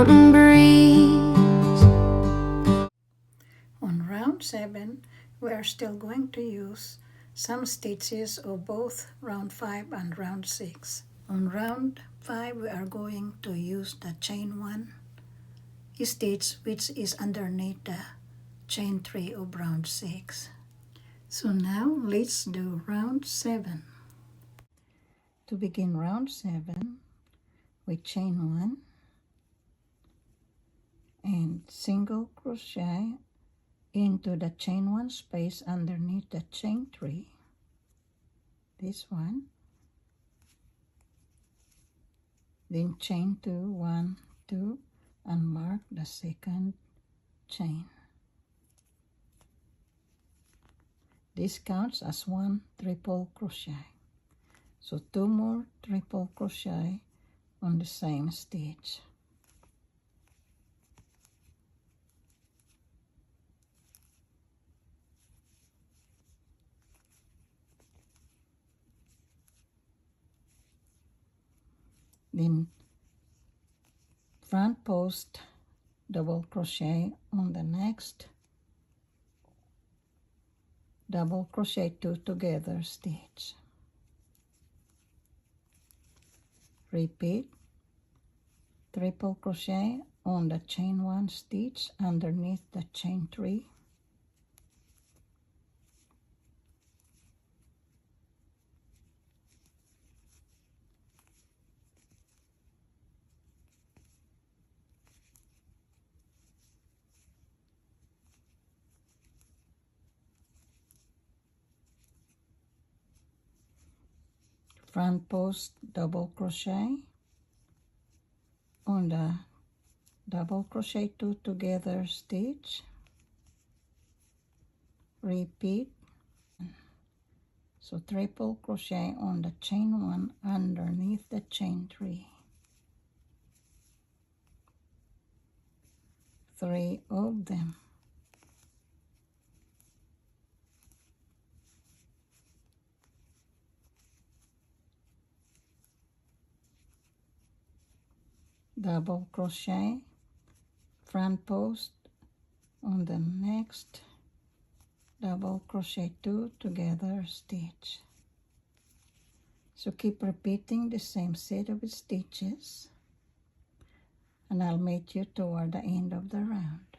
mountain breeze. On round 7, we are still going to use some stitches of both round 5 and round 6. On round 5, we are going to use the chain 1 stitch, which is underneath the chain 3 of round 6. So now let's do round 7. To begin round 7, we chain 1 and single crochet into the chain 1 space underneath the chain 3, this one, then chain 2, 1, 2, and mark the second chain. This counts as 1 triple crochet, so 2 more triple crochet on the same stitch. Then front post double crochet on the next double crochet 2 together stitch. Repeat triple crochet on the chain 1 stitch underneath the chain 3. Front post double crochet on the double crochet 2 together stitch. Repeat, so triple crochet on the chain 1 underneath the chain 3. 3 of them. Double crochet, front post on the next double crochet 2 together stitch. So keep repeating the same set of stitches, and I'll meet you toward the end of the round.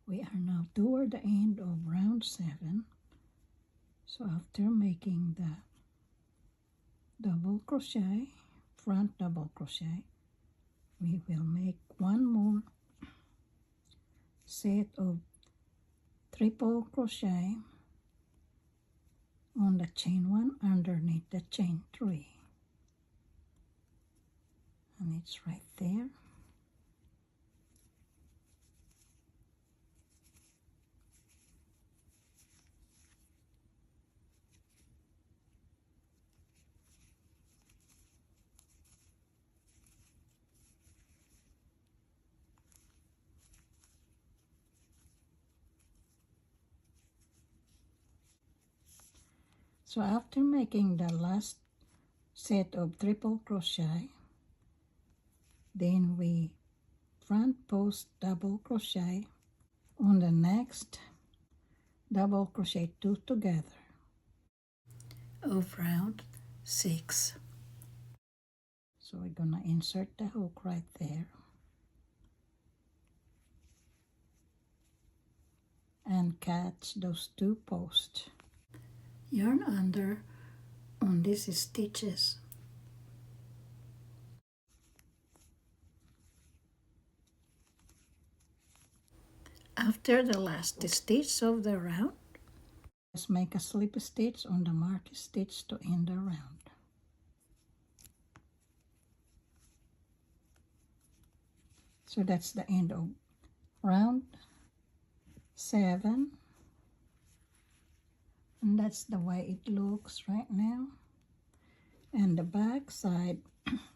We are now toward the end of round 7. So after making the double crochet, front double crochet, we will make one more set of triple crochet on the chain 1 underneath the chain 3, and it's right there. So after making the last set of triple crochet, then we front post double crochet on the next double crochet 2 together of round 6. So we're gonna insert the hook right there and catch those 2 posts. Yarn under on these stitches. After the last stitch of the round, just make a slip stitch on the marked stitch to end the round. So that's the end of round 7. And that's the way it looks right now. And the back side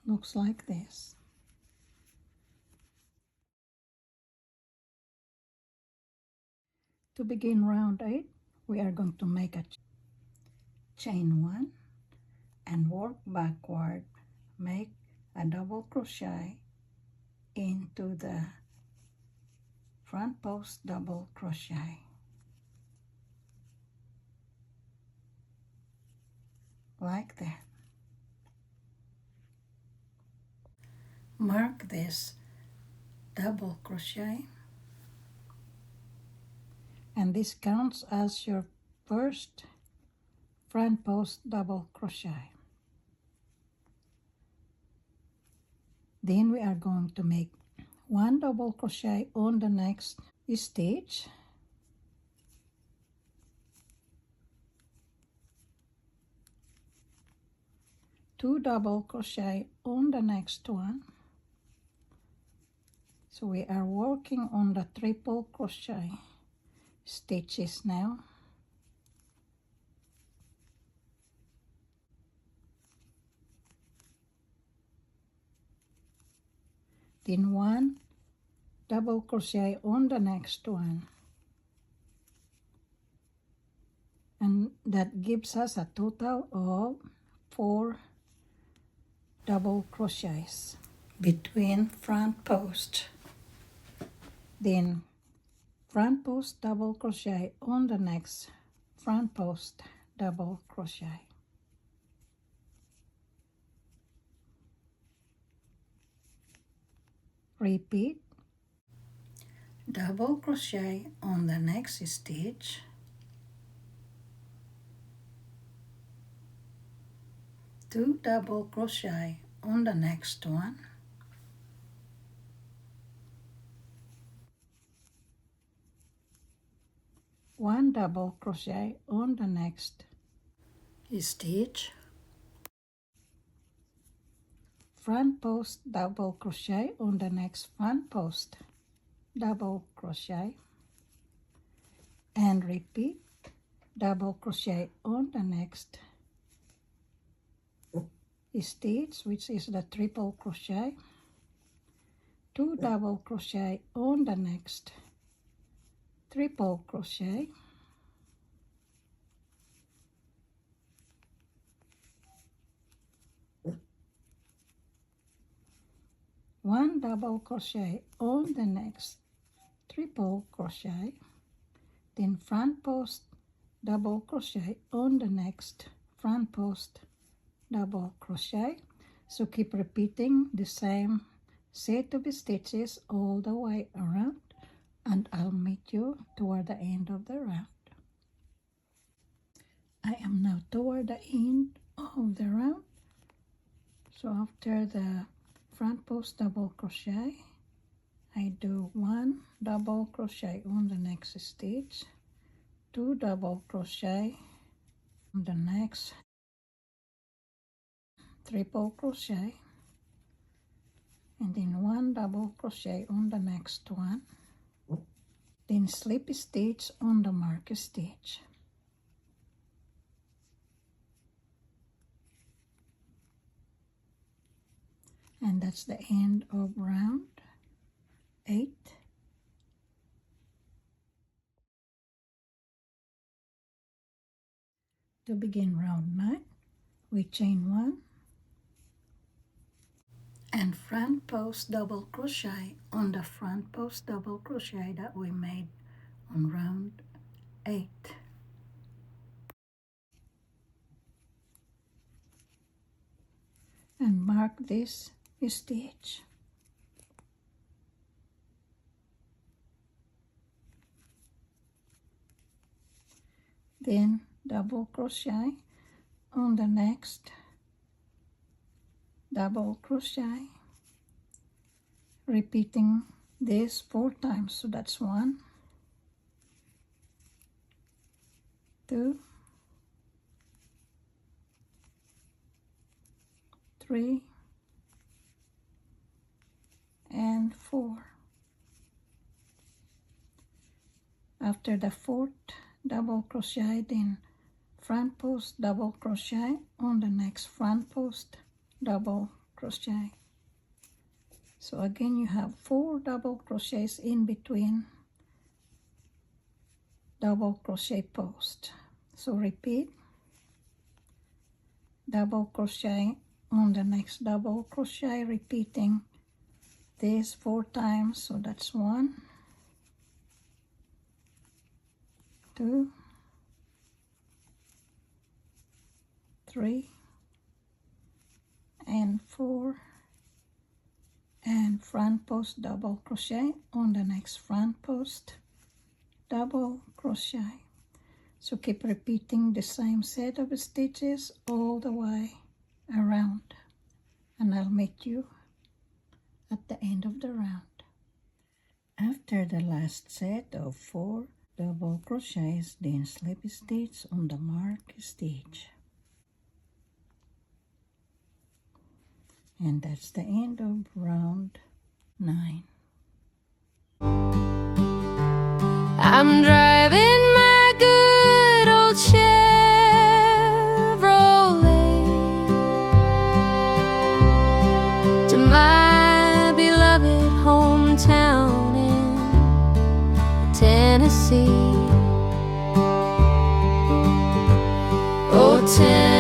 looks like this. To begin round 8, we are going to make a chain 1 and work backward. Make a double crochet into the front post double crochet like that. Mark this double crochet, and this counts as your first front post double crochet. Then we are going to make 1 double crochet on the next stitch, two double crochet on the next one. So we are working on the triple crochet stitches now. Then 1 double crochet on the next one, and that gives us a total of 4 double crochets between front post. Then front post double crochet on the next front post double crochet. Repeat, double crochet on the next stitch, two double crochet on the next one, one double crochet on the next stitch, front post double crochet on the next front post double crochet, and repeat, double crochet on the next stitch, which is the triple crochet, two double crochet on the next triple crochet, one double crochet on the next triple crochet, then front post double crochet on the next front post double crochet. So keep repeating the same set of stitches all the way around, and I'll meet you toward the end of the round. I am now toward the end of the round. So after the front post double crochet, I do 1 double crochet on the next stitch, 2 double crochet on the next triple crochet, and then 1 double crochet on the next one, then slip stitch on the mark stitch. And that's the end of round 8. To begin round 9, we chain 1 and front post double crochet on the front post double crochet that we made on round 8. And mark this stitch. Then double crochet on the next double crochet, repeating this 4 times. So that's 1, 2, 3, and 4. After the 4th double crochet, then front post double crochet on the next front post double crochet. So again you have 4 double crochets in between double crochet post. So repeat, double crochet on the next double crochet, repeating this 4 times, so that's 1, 2, 3, and 4, and front post double crochet on the next front post, double crochet. So keep repeating the same set of stitches all the way around, and I'll meet you at the end of the round. After the last set of 4 double crochets, then slip stitch on the mark stitch. And that's the end of round 9. I'm driving my good old Chevrolet to my beloved hometown in Tennessee. Oh, Tennessee.